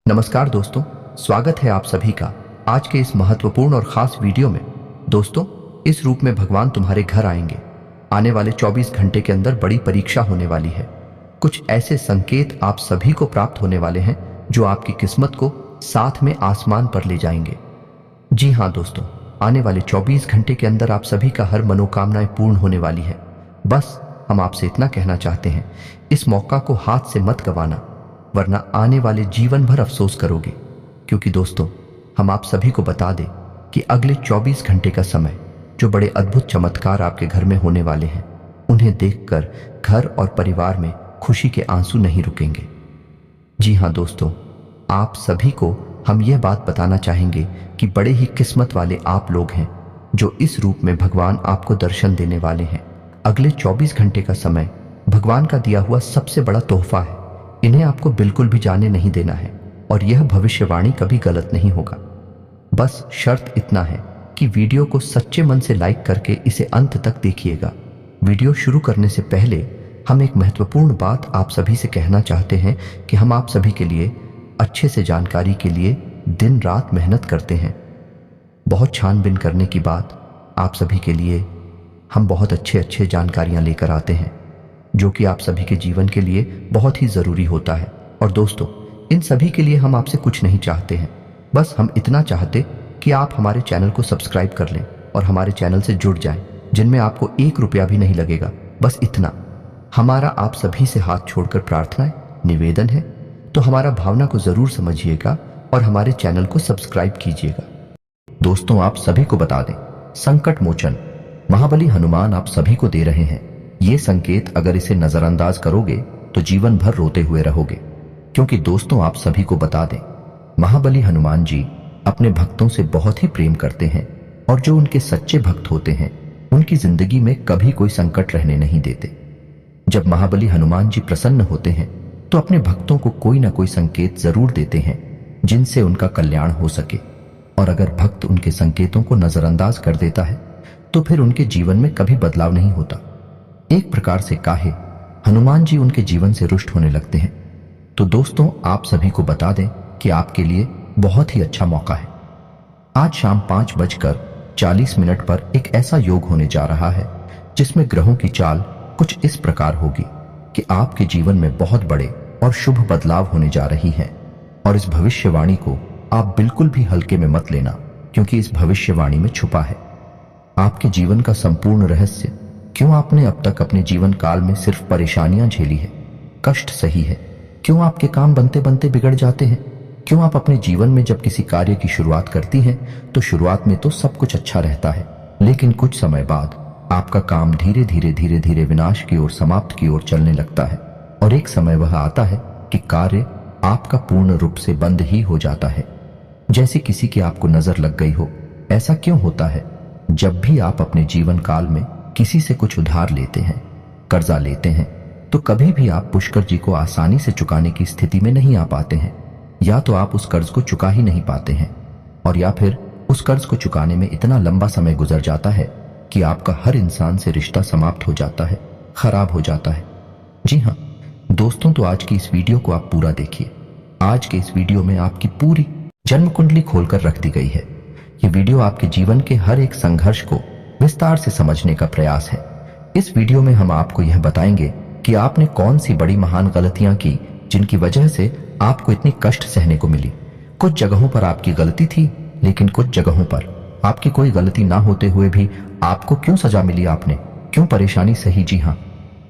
नमस्कार दोस्तों, स्वागत है आप सभी का आज के इस महत्वपूर्ण और खास वीडियो में। दोस्तों, इस रूप में भगवान तुम्हारे घर आएंगे। आने वाले 24 घंटे के अंदर बड़ी परीक्षा होने वाली है। कुछ ऐसे संकेत आप सभी को प्राप्त होने वाले हैं जो आपकी किस्मत को साथ में आसमान पर ले जाएंगे। जी हाँ दोस्तों, आने वाले 24 घंटे के अंदर आप सभी का हर मनोकामनाएं पूर्ण होने वाली है। बस हम आपसे इतना कहना चाहते हैं, इस मौका को हाथ से मत गंवाना, वरना आने वाले जीवन भर अफसोस करोगे। क्योंकि दोस्तों, हम आप सभी को बता दें कि अगले 24 घंटे का समय जो बड़े अद्भुत चमत्कार आपके घर में होने वाले हैं, उन्हें देखकर घर और परिवार में खुशी के आंसू नहीं रुकेंगे। जी हाँ दोस्तों, आप सभी को हम यह बात बताना चाहेंगे कि बड़े ही किस्मत वाले आप लोग हैं जो इस रूप में भगवान आपको दर्शन देने वाले हैं। अगले 24 घंटे का समय भगवान का दिया हुआ सबसे बड़ा तोहफा है। इन्हें आपको बिल्कुल भी जाने नहीं देना है और यह भविष्यवाणी कभी गलत नहीं होगा। बस शर्त इतना है कि वीडियो को सच्चे मन से लाइक करके इसे अंत तक देखिएगा। वीडियो शुरू करने से पहले हम एक महत्वपूर्ण बात आप सभी से कहना चाहते हैं कि हम आप सभी के लिए अच्छे से जानकारी के लिए दिन रात मेहनत करते हैं। बहुत छानबीन करने की बाद आप सभी के लिए हम बहुत अच्छे जानकारियां लेकर आते हैं जो कि आप सभी के जीवन के लिए बहुत ही ज़रूरी होता है। और दोस्तों, इन सभी के लिए हम आपसे कुछ नहीं चाहते हैं, बस हम इतना चाहते कि आप हमारे चैनल को सब्सक्राइब कर लें और हमारे चैनल से जुड़ जाएं, जिनमें आपको 1 रुपया भी नहीं लगेगा। बस इतना हमारा आप सभी से हाथ छोड़कर प्रार्थना है, निवेदन है। तो हमारा भावना को ज़रूर समझिएगा और हमारे चैनल को सब्सक्राइब कीजिएगा। दोस्तों, आप सभी को बता दें, संकट मोचन महाबली हनुमान आप सभी को दे रहे हैं। ये संकेत अगर इसे नजरअंदाज करोगे तो जीवन भर रोते हुए रहोगे। क्योंकि दोस्तों, आप सभी को बता दें, महाबली हनुमान जी अपने भक्तों से बहुत ही प्रेम करते हैं और जो उनके सच्चे भक्त होते हैं उनकी जिंदगी में कभी कोई संकट रहने नहीं देते। जब महाबली हनुमान जी प्रसन्न होते हैं तो अपने भक्तों को कोई ना कोई संकेत जरूर देते हैं जिनसे उनका कल्याण हो सके। और अगर भक्त उनके संकेतों को नजरअंदाज कर देता है तो फिर उनके जीवन में कभी बदलाव नहीं होता। एक प्रकार से काहे हनुमान जी उनके जीवन से रुष्ट होने लगते हैं। तो दोस्तों, आप सभी को बता दें कि आपके लिए बहुत ही अच्छा मौका है। आज शाम 5:40 पर एक ऐसा योग होने जा रहा है जिसमें ग्रहों की चाल कुछ इस प्रकार होगी कि आपके जीवन में बहुत बड़े और शुभ बदलाव होने जा रही हैं। और इस भविष्यवाणी को आप बिल्कुल भी हल्के में मत लेना, क्योंकि इस भविष्यवाणी में छुपा है आपके जीवन का संपूर्ण रहस्य। क्यों आपने अब तक अपने जीवन काल में सिर्फ परेशानियां झेली है, कष्ट सही है? क्यों आपके काम बनते बनते बिगड़ जाते हैं? क्यों आप अपने जीवन में जब किसी कार्य की शुरुआत करती हैं तो शुरुआत में तो सब कुछ अच्छा रहता है, लेकिन कुछ समय बाद आपका काम धीरे धीरे विनाश की ओर, समाप्त की ओर चलने लगता है। और एक समय वह आता है कि कार्य आपका पूर्ण रूप से बंद ही हो जाता है, जैसे किसी की आपको नजर लग गई हो। ऐसा क्यों होता है? जब भी आप अपने जीवन काल में किसी से कुछ उधार लेते हैं, कर्जा लेते हैं, तो कभी भी आप पुष्कर जी को आसानी से चुकाने की स्थिति में नहीं आ पाते हैं। या तो आप उस कर्ज को चुका ही नहीं पाते हैं, और या फिर उस कर्ज को चुकाने में इतना लंबा समय गुजर जाता है कि आपका हर इंसान से रिश्ता समाप्त हो जाता है, खराब हो जाता है। जी हाँ दोस्तों, तो आज की इस वीडियो को आप पूरा देखिए। आज के इस वीडियो में आपकी पूरी जन्म कुंडली खोलकर रख दी गई है। ये वीडियो आपके जीवन के हर एक संघर्ष को विस्तार से समझने का प्रयास है। इस वीडियो में हम आपको यह बताएंगे कि आपने कौन सी बड़ी महान गलतियां की जिनकी वजह से आपको इतनी कष्ट सहने को मिली। कुछ जगहों पर आपकी गलती थी, लेकिन कुछ जगहों पर आपकी कोई गलती ना होते हुए भी आपको क्यों सजा मिली, आपने क्यों परेशानी सही। जी हाँ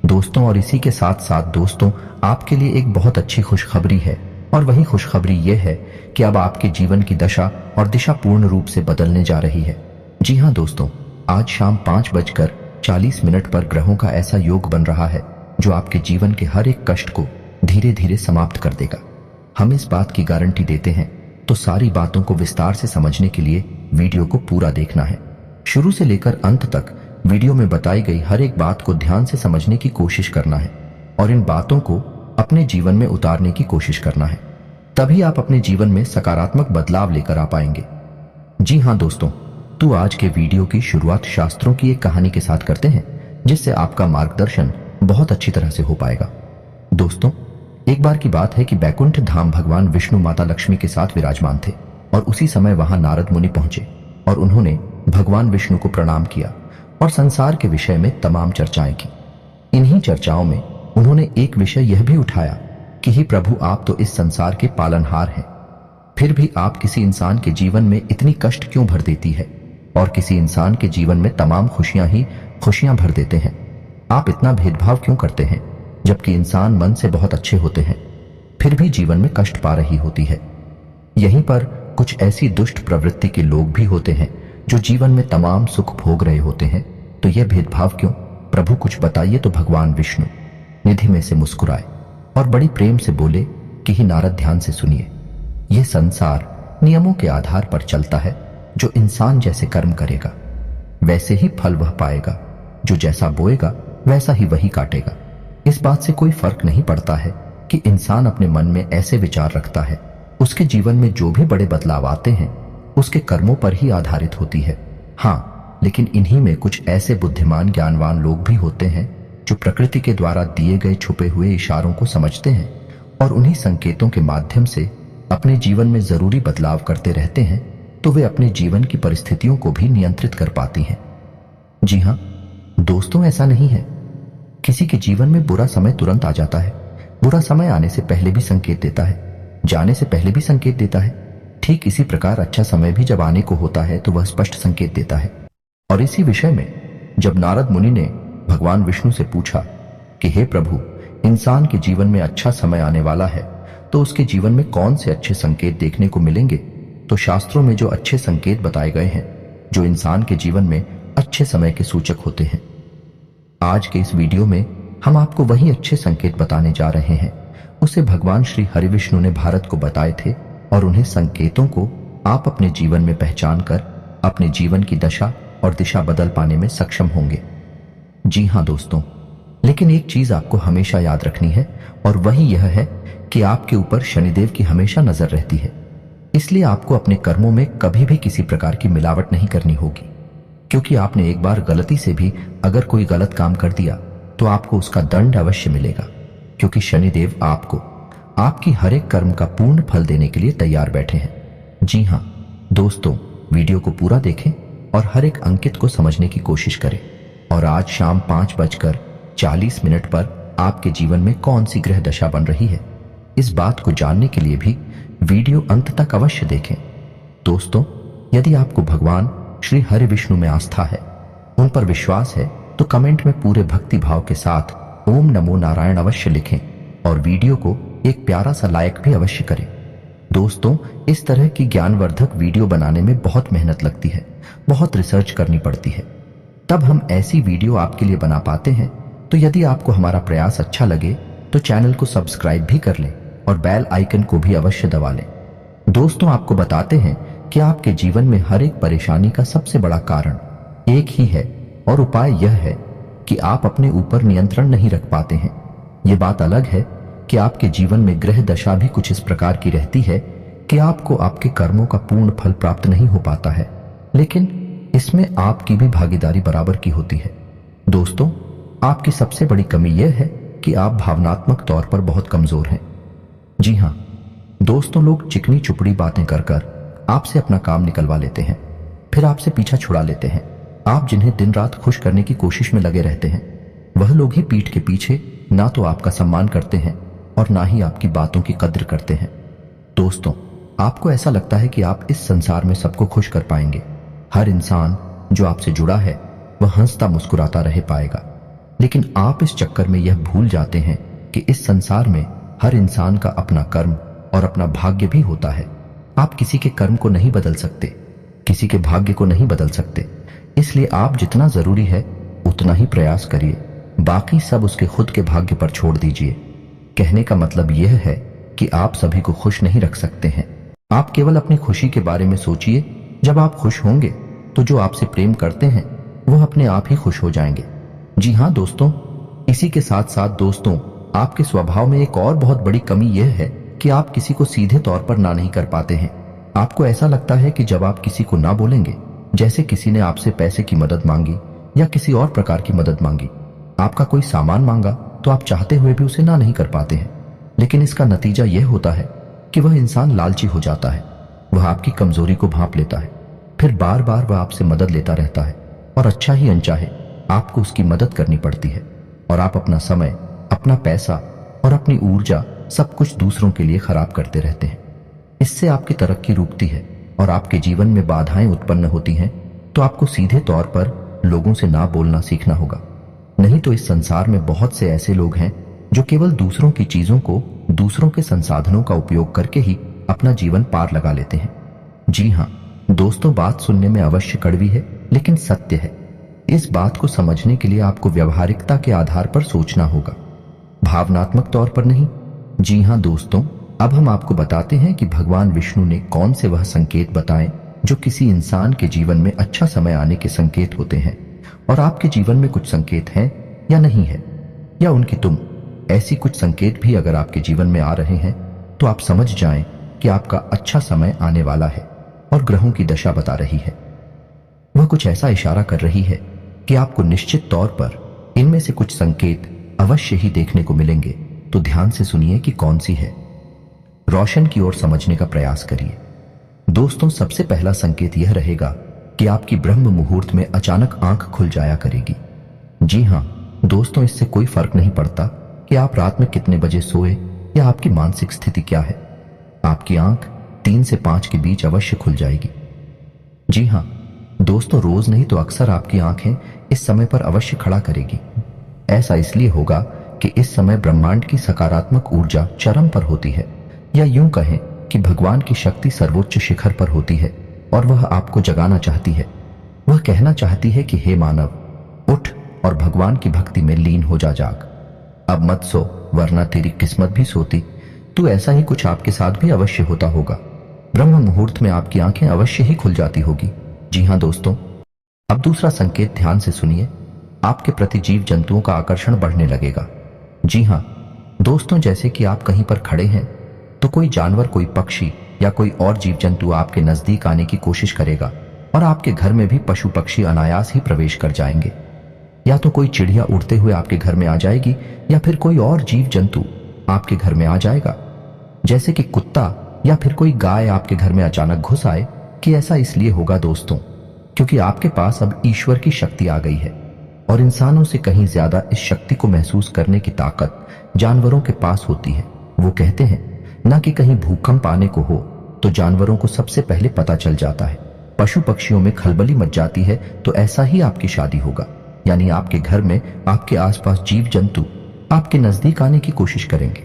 दोस्तों, और इसी के साथ साथ दोस्तों, आपके लिए एक बहुत अच्छी खुशखबरी है। और वही खुशखबरी यह है कि अब आपके जीवन की दशा और दिशा पूर्ण रूप से बदलने जा रही है। जी हाँ दोस्तों, आज शाम 5:40 पर ग्रहों का ऐसा योग बन रहा है जो आपके जीवन के हर एक कष्ट को धीरे धीरे समाप्त कर देगा। हम इस बात की गारंटी देते हैं, तो सारी बातों को विस्तार से समझने के लिए वीडियो को पूरा देखना है। शुरू से लेकर अंत तक वीडियो में बताई गई हर एक बात को ध्यान से समझने की कोशिश करना है और इन बातों को अपने जीवन में उतारने की कोशिश करना है। तभी आप अपने जीवन में सकारात्मक बदलाव लेकर आ पाएंगे। जी हाँ दोस्तों, तो आज के वीडियो की शुरुआत शास्त्रों की एक कहानी के साथ करते हैं, जिससे आपका मार्गदर्शन बहुत अच्छी तरह से हो पाएगा। दोस्तों, एक बार की बात है कि बैकुंठ धाम भगवान विष्णु माता लक्ष्मी के साथ विराजमान थे और उसी समय वहां नारद मुनि पहुंचे और उन्होंने भगवान विष्णु को प्रणाम किया और संसार के विषय में तमाम चर्चाएं की। इन्हीं चर्चाओं में उन्होंने एक विषय यह भी उठाया कि हे प्रभु, आप तो इस संसार के पालनहार हैं, फिर भी आप किसी इंसान के जीवन में इतनी कष्ट क्यों भर देती है और किसी इंसान के जीवन में तमाम खुशियां ही खुशियां भर देते हैं। आप इतना भेदभाव क्यों करते हैं, जबकि इंसान मन से बहुत अच्छे होते हैं फिर भी जीवन में कष्ट पा रही होती है। यहीं पर कुछ ऐसी दुष्ट प्रवृत्ति के लोग भी होते हैं जो जीवन में तमाम सुख भोग रहे होते हैं, तो यह भेदभाव क्यों? प्रभु कुछ बताइए। तो भगवान विष्णु निधि में से मुस्कुराए और बड़ी प्रेम से बोले कि हे नारद, ध्यान से सुनिए। यह संसार नियमों के आधार पर चलता है। जो इंसान जैसे कर्म करेगा वैसे ही फल वह पाएगा, जो जैसा बोएगा वैसा ही वही काटेगा। इस बात से कोई फर्क नहीं पड़ता है कि इंसान अपने मन में ऐसे विचार रखता है, उसके जीवन में जो भी बड़े बदलाव आते हैं उसके कर्मों पर ही आधारित होती है। हाँ, लेकिन इन्हीं में कुछ ऐसे बुद्धिमान ज्ञानवान लोग भी होते हैं जो प्रकृति के द्वारा दिए गए छुपे हुए इशारों को समझते हैं और उन्हीं संकेतों के माध्यम से अपने जीवन में जरूरी बदलाव करते रहते हैं, तो वे अपने जीवन की परिस्थितियों को भी नियंत्रित कर पाती हैं। जी हाँ दोस्तों, ऐसा नहीं है किसी के जीवन में बुरा समय तुरंत आ जाता है। बुरा समय आने से पहले भी संकेत देता है, जाने से पहले भी संकेत देता है। ठीक इसी प्रकार अच्छा समय भी जब आने को होता है तो वह स्पष्ट संकेत देता है। और इसी विषय में जब नारद मुनि ने भगवान विष्णु से पूछा कि हे प्रभु, इंसान के जीवन में अच्छा समय आने वाला है तो उसके जीवन में कौन से अच्छे संकेत देखने को मिलेंगे, तो शास्त्रों में जो अच्छे संकेत बताए गए हैं जो इंसान के जीवन में अच्छे समय के सूचक होते हैं, आज के इस वीडियो में हम आपको वही अच्छे संकेत बताने जा रहे हैं। उसे भगवान श्री हरिविष्णु ने भारत को बताए थे और उन्हें संकेतों को आप अपने जीवन में पहचान कर अपने जीवन की दशा और दिशा बदल पाने में सक्षम होंगे। जी हाँ दोस्तों, लेकिन एक चीज आपको हमेशा याद रखनी है और वही यह है कि आपके ऊपर शनिदेव की हमेशा नजर रहती है। इसलिए आपको अपने कर्मों में कभी भी किसी प्रकार की मिलावट नहीं करनी होगी, क्योंकि आपने एक बार गलती से भी अगर कोई गलत काम कर दिया तो आपको उसका दंड अवश्य मिलेगा, क्योंकि शनिदेव आपको आपकी हर एक कर्म का पूर्ण फल देने के लिए तैयार बैठे हैं। जी हाँ दोस्तों, वीडियो को पूरा देखें और हर एक अंकित को समझने की कोशिश करें। और आज शाम 5:40 पर आपके जीवन में कौन सी ग्रह दशा बन रही है, इस बात को जानने के लिए भी वीडियो अंत तक अवश्य देखें। दोस्तों, यदि आपको भगवान श्री हरि विष्णु में आस्था है, उन पर विश्वास है, तो कमेंट में पूरे भक्ति भाव के साथ ओम नमो नारायण अवश्य लिखें और वीडियो को एक प्यारा सा लाइक भी अवश्य करें। दोस्तों, इस तरह की ज्ञानवर्धक वीडियो बनाने में बहुत मेहनत लगती है, बहुत रिसर्च करनी पड़ती है, तब हम ऐसी वीडियो आपके लिए बना पाते हैं। तो यदि आपको हमारा प्रयास अच्छा लगे तो चैनल को सब्सक्राइब भी कर लें और बेल आइकन को भी अवश्य दबा लें। दोस्तों, आपको बताते हैं कि आपके जीवन में हर एक परेशानी का सबसे बड़ा कारण एक ही है और उपाय यह है कि आप अपने ऊपर नियंत्रण नहीं रख पाते हैं। ये बात अलग है कि आपके जीवन में ग्रह दशा भी कुछ इस प्रकार की रहती है कि आपको आपके कर्मों का पूर्ण फल प्राप्त नहीं हो पाता है, लेकिन इसमें आपकी भी भागीदारी बराबर की होती है। दोस्तों, आपकी सबसे बड़ी कमी यह है कि आप भावनात्मक तौर पर बहुत कमजोर हैं। जी हाँ दोस्तों, लोग चिकनी चुपड़ी बातें कर कर आपसे अपना काम निकलवा लेते हैं, फिर आपसे पीछा छुड़ा लेते हैं। आप जिन्हें दिन रात खुश करने की कोशिश में लगे रहते हैं, वह लोग ही पीठ के पीछे ना तो आपका सम्मान करते हैं और ना ही आपकी बातों की कद्र करते हैं। दोस्तों, आपको ऐसा लगता है कि आप इस संसार में सबको खुश कर पाएंगे, हर इंसान जो आपसे जुड़ा है वह हंसता मुस्कुराता रह पाएगा, लेकिन आप इस चक्कर में यह भूल जाते हैं कि इस संसार में हर इंसान का अपना कर्म और अपना भाग्य भी होता है। आप किसी के कर्म को नहीं बदल सकते, किसी के भाग्य को नहीं बदल सकते, इसलिए आप जितना जरूरी है उतना ही प्रयास करिए, बाकी सब उसके खुद के भाग्य पर छोड़ दीजिए। कहने का मतलब यह है कि आप सभी को खुश नहीं रख सकते हैं। आप केवल अपनी खुशी के बारे में सोचिए। जब आप खुश होंगे तो जो आपसे प्रेम करते हैं वह अपने आप ही खुश हो जाएंगे। जी हाँ दोस्तों, इसी के साथ साथ दोस्तों, आपके स्वभाव में एक और बहुत बड़ी कमी यह है कि आप किसी को सीधे तौर पर ना नहीं कर पाते हैं। आपको ऐसा लगता है कि जब आप किसी को ना बोलेंगे, जैसे किसी ने आपसे पैसे की मदद मांगी या किसी और प्रकार की मदद मांगी, आपका कोई सामान मांगा, तो आप चाहते हुए भी उसे ना नहीं कर पाते हैं। लेकिन इसका नतीजा यह होता है कि वह इंसान लालची हो जाता है। वह आपकी कमजोरी को भांप लेता है, फिर बार बार वह आपसे मदद लेता रहता है और अच्छा ही अनचाहे आपको उसकी मदद करनी पड़ती है और आप अपना समय, अपना पैसा और अपनी ऊर्जा सब कुछ दूसरों के लिए खराब करते रहते हैं। इससे आपकी तरक्की रुकती है और आपके जीवन में बाधाएं उत्पन्न होती हैं। तो आपको सीधे तौर पर लोगों से ना बोलना सीखना होगा, नहीं तो इस संसार में बहुत से ऐसे लोग हैं जो केवल दूसरों की चीजों को, दूसरों के संसाधनों का उपयोग करके ही अपना जीवन पार लगा लेते हैं। जी हाँ दोस्तों, बात सुनने में अवश्य कड़वी है लेकिन सत्य है। इस बात को समझने के लिए आपको व्यवहारिकता के आधार पर सोचना होगा, भावनात्मक तौर पर नहीं। जी हाँ दोस्तों, अब हम आपको बताते हैं कि भगवान विष्णु ने कौन से वह संकेत बताए जो किसी इंसान के जीवन में अच्छा समय आने के संकेत होते हैं। और आपके जीवन में कुछ संकेत हैं या नहीं है, या उनकी तुम ऐसी कुछ संकेत भी अगर आपके जीवन में आ रहे हैं तो आप समझ जाएं कि आपका अच्छा समय आने वाला है और ग्रहों की दशा बता रही है। वह कुछ ऐसा इशारा कर रही है कि आपको निश्चित तौर पर इनमें से कुछ संकेत अवश्य ही देखने को मिलेंगे। तो ध्यान से सुनिए कि कौन सी है। रोशन की ओर समझने का प्रयास करिए। दोस्तों, सबसे पहला संकेत यह रहेगा कि आपकी ब्रह्म मुहूर्त में अचानक आंख खुल जाया करेगी। जी हां दोस्तों, इससे कोई फर्क नहीं पड़ता कि आप रात में कितने बजे सोए या आपकी मानसिक स्थिति क्या है, आपकी आंख 3 से 5 के बीच अवश्य खुल जाएगी। जी हां दोस्तों, रोज नहीं तो अक्सर आपकी आंखें इस समय पर अवश्य खड़ा करेगी। ऐसा इसलिए होगा कि इस समय ब्रह्मांड की सकारात्मक ऊर्जा चरम पर होती है, या यूं कहें कि भगवान की शक्ति सर्वोच्च शिखर पर होती है और वह आपको जगाना चाहती है। वह कहना चाहती है कि हे मानव, उठ और भगवान की भक्ति में लीन हो जा। जाग, अब मत सो, वरना तेरी किस्मत भी सोती। तो ऐसा ही कुछ आपके साथ भी अवश्य होता होगा। ब्रह्म मुहूर्त में आपकी आंखें अवश्य ही खुल जाती होगी। जी हां दोस्तों, अब दूसरा संकेत ध्यान से सुनिए। आपके प्रति जीव जंतुओं का आकर्षण बढ़ने लगेगा। जी हां दोस्तों, जैसे कि आप कहीं पर खड़े हैं तो कोई जानवर, कोई पक्षी या कोई और जीव जंतु आपके नजदीक आने की कोशिश करेगा और आपके घर में भी पशु पक्षी अनायास ही प्रवेश कर जाएंगे। या तो कोई चिड़िया उड़ते हुए आपके घर में आ जाएगी या फिर कोई और जीव जंतु आपके घर में आ जाएगा, जैसे कि कुत्ता या फिर कोई गाय आपके घर में अचानक घुस आए। कि ऐसा इसलिए होगा दोस्तों क्योंकि आपके पास अब ईश्वर की शक्ति आ गई है और इंसानों से कहीं ज्यादा इस शक्ति को महसूस करने की ताकत जानवरों के पास होती है। वो कहते हैं ना कि कहीं भूकंप आने को हो तो जानवरों को सबसे पहले पता चल जाता है, पशु पक्षियों में खलबली मच जाती है। तो ऐसा ही आपकी शादी होगा, यानी आपके घर में आपके आसपास जीव जंतु आपके नजदीक आने की कोशिश करेंगे।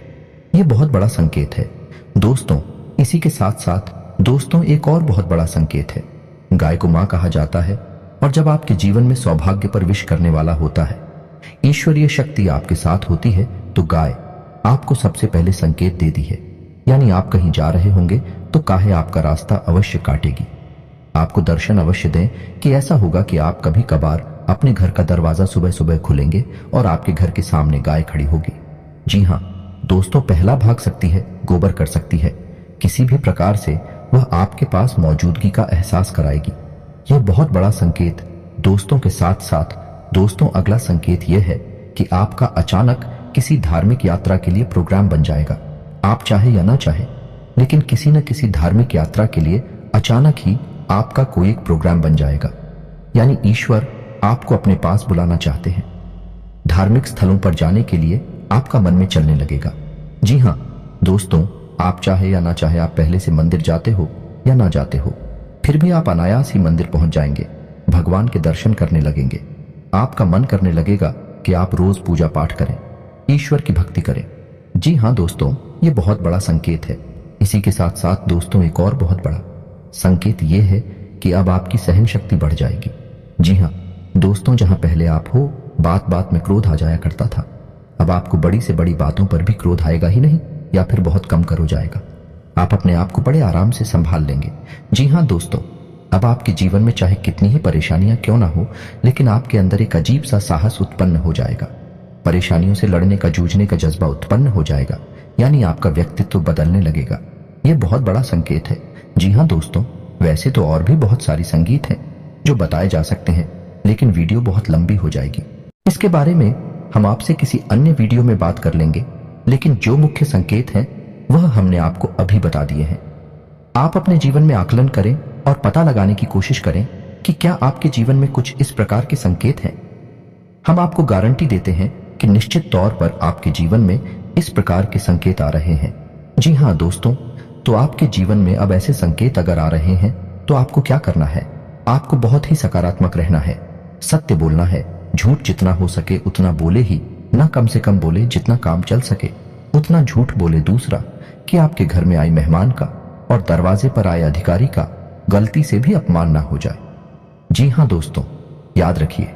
ये बहुत बड़ा संकेत है दोस्तों। इसी के साथ साथ दोस्तों एक और बहुत बड़ा संकेत है। गाय को मां कहा जाता है और जब आपके जीवन में सौभाग्य पर विश करने वाला होता है, ईश्वरीय शक्ति आपके साथ होती है, तो गाय आपको सबसे पहले संकेत देती है। यानी आप कहीं जा रहे होंगे तो काहे आपका रास्ता अवश्य काटेगी, आपको दर्शन अवश्य दें। कि ऐसा होगा कि आप कभी कभार अपने घर का दरवाजा सुबह सुबह खुलेंगे और आपके घर के सामने गाय खड़ी होगी। जी हाँ दोस्तों, पहला भाग सकती है, गोबर कर सकती है, किसी भी प्रकार से वह आपके पास मौजूदगी का एहसास कराएगी। यह बहुत बड़ा संकेत दोस्तों के साथ साथ दोस्तों अगला संकेत यह है कि आपका अचानक किसी धार्मिक यात्रा के लिए प्रोग्राम बन जाएगा। आप चाहे या ना चाहे, लेकिन किसी न किसी धार्मिक यात्रा के लिए अचानक ही आपका कोई एक प्रोग्राम बन जाएगा। यानी ईश्वर आपको अपने पास बुलाना चाहते हैं। धार्मिक स्थलों पर जाने के लिए आपका मन में चलने लगेगा। जी हाँ दोस्तों, आप चाहे या ना चाहे, आप पहले से मंदिर जाते हो या ना जाते हो, फिर भी आप अनायास ही मंदिर पहुंच जाएंगे, भगवान के दर्शन करने लगेंगे। आपका मन करने लगेगा कि आप रोज पूजा पाठ करें, ईश्वर की भक्ति करें। जी हाँ दोस्तों, ये बहुत बड़ा संकेत है। इसी के साथ साथ दोस्तों एक और बहुत बड़ा संकेत ये है कि अब आपकी सहन शक्ति बढ़ जाएगी। जी हाँ दोस्तों, जहां पहले आप हो बात बात में क्रोध आ जाया करता था, अब आपको बड़ी से बड़ी बातों पर भी क्रोध आएगा ही नहीं, या फिर बहुत कम कर हो जाएगा। आप अपने आप को बड़े आराम से संभाल लेंगे। जी हाँ दोस्तों, अब आपके जीवन में चाहे कितनी ही परेशानियां क्यों ना हो, लेकिन आपके अंदर एक अजीब सा साहस उत्पन्न हो जाएगा। परेशानियों से लड़ने का, जूझने का जज्बा उत्पन्न हो जाएगा, यानी आपका व्यक्तित्व बदलने लगेगा। यह बहुत बड़ा संकेत है। जी हाँ दोस्तों, वैसे तो और भी बहुत सारी संगीत हैं जो बताए जा सकते हैं, लेकिन वीडियो बहुत लंबी हो जाएगी। इसके बारे में हम आपसे किसी अन्य वीडियो में बात कर लेंगे। लेकिन जो मुख्य संकेत हैं वह हमने आपको अभी बता दिए हैं। आप अपने जीवन में आकलन करें और पता लगाने की कोशिश करें कि क्या आपके जीवन में कुछ इस प्रकार के संकेत हैं। हम आपको गारंटी देते हैं कि निश्चित तौर पर आपके जीवन में इस प्रकार के संकेत आ रहे हैं। जी हाँ दोस्तों, तो आपके जीवन में अब ऐसे संकेत अगर आ रहे हैं तो आपको क्या करना है? आपको बहुत ही सकारात्मक रहना है, सत्य बोलना है, झूठ जितना हो सके उतना बोले ही, ना कम से कम बोले, जितना काम चल सके उतना झूठ बोले। दूसरा कि आपके घर में आई मेहमान का और दरवाजे पर आए अधिकारी का गलती से भी अपमान ना हो जाए। जी हाँ दोस्तों, याद रखिए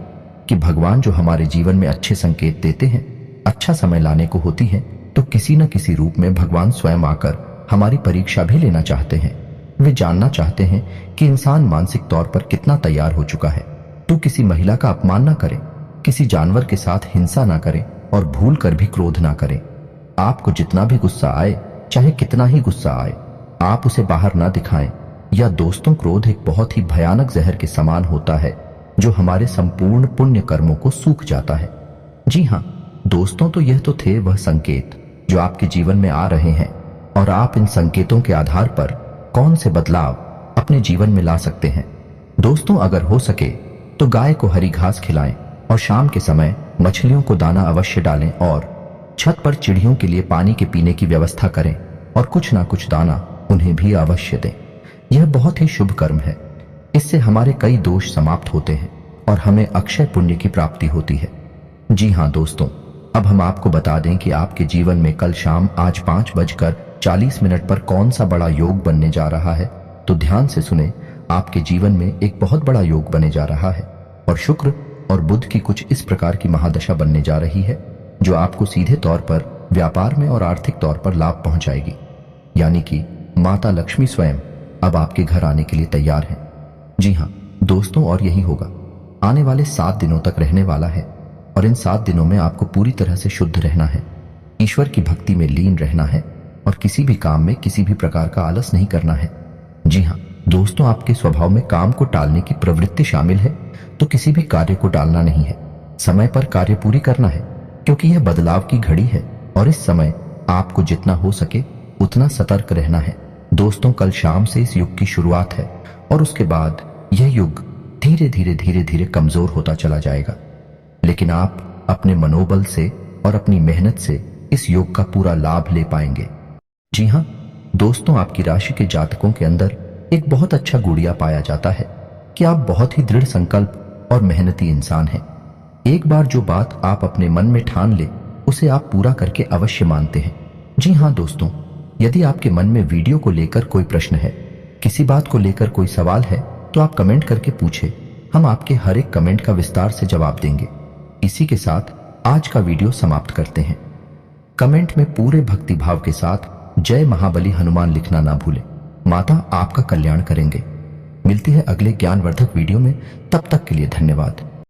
कि भगवान जो हमारे जीवन में अच्छे संकेत देते हैं, अच्छा समय लाने को होती है तो किसी न किसी रूप में भगवान स्वयं आकर हमारी परीक्षा भी लेना चाहते हैं। वे जानना चाहते हैं कि इंसान मानसिक तौर पर कितना तैयार हो चुका है। तो किसी महिला का अपमान ना करें, किसी जानवर के साथ हिंसा ना करें और भूल कर भी क्रोध ना करें। आपको जितना भी गुस्सा आए, चाहे कितना ही गुस्सा आए, आप उसे बाहर ना दिखाएं। या दोस्तों, क्रोध एक बहुत ही भयानक जहर के समान होता है जो हमारे संपूर्ण पुण्य कर्मों को सूख जाता है। जी हाँ दोस्तों, तो यह तो थे वह संकेत जो आपके जीवन में आ रहे हैं और आप इन संकेतों के आधार पर कौन से बदलाव अपने जीवन में ला सकते हैं। दोस्तों, अगर हो सके तो गाय को हरी घास खिलाएं और शाम के समय मछलियों को दाना अवश्य डालें और छत पर चिड़ियों के लिए पानी के पीने की व्यवस्था करें और कुछ ना कुछ दाना उन्हें भी अवश्य दें। यह बहुत ही शुभ कर्म है। इससे हमारे कई दोष समाप्त होते हैं और हमें अक्षय पुण्य की प्राप्ति होती है। जी हाँ दोस्तों, अब हम आपको बता दें कि आपके जीवन में कल शाम आज 5:40 पर कौन सा बड़ा योग बनने जा रहा है। तो ध्यान से सुने, आपके जीवन में एक बहुत बड़ा योग बने जा रहा है और शुक्र और बुध की कुछ इस प्रकार की महादशा बनने जा रही है जो आपको सीधे तौर पर व्यापार में और आर्थिक तौर पर लाभ पहुंचाएगी। यानी कि माता लक्ष्मी स्वयं अब आपके घर आने के लिए तैयार हैं। जी हाँ दोस्तों, और यही होगा, आने वाले 7 दिनों तक रहने वाला है और इन 7 दिनों में आपको पूरी तरह से शुद्ध रहना है, ईश्वर की भक्ति में लीन रहना है और किसी भी काम में किसी भी प्रकार का आलस नहीं करना है। जी हाँ दोस्तों, आपके स्वभाव में काम को टालने की प्रवृत्ति शामिल है, तो किसी भी कार्य को टालना नहीं है, समय पर कार्य पूरी करना है, क्योंकि यह बदलाव की घड़ी है और इस समय आपको जितना हो सके उतना सतर्क रहना है। दोस्तों, कल शाम से इस युग की शुरुआत है और उसके बाद यह युग धीरे धीरे कमजोर होता चला जाएगा, लेकिन आप अपने मनोबल से और अपनी मेहनत से इस योग का पूरा लाभ ले पाएंगे। जी हाँ दोस्तों, आपकी राशि के जातकों के अंदर एक बहुत अच्छा गुड़िया पाया जाता है कि आप बहुत ही दृढ़ संकल्प और मेहनती इंसान हैं। एक बार जो बात आप अपने मन में ठान ले उसे आप पूरा करके अवश्य मानते हैं। जी हाँ दोस्तों, यदि आपके मन में वीडियो को लेकर कोई प्रश्न है, किसी बात को लेकर कोई सवाल है, तो आप कमेंट करके पूछे, हम आपके हर एक कमेंट का विस्तार से जवाब देंगे। इसी के साथ आज का वीडियो समाप्त करते हैं। कमेंट में पूरे भक्तिभाव के साथ जय महाबली हनुमान लिखना ना भूलें। माता आपका कल्याण करेंगे। मिलती है अगले ज्ञानवर्धक वीडियो में, तब तक के लिए धन्यवाद।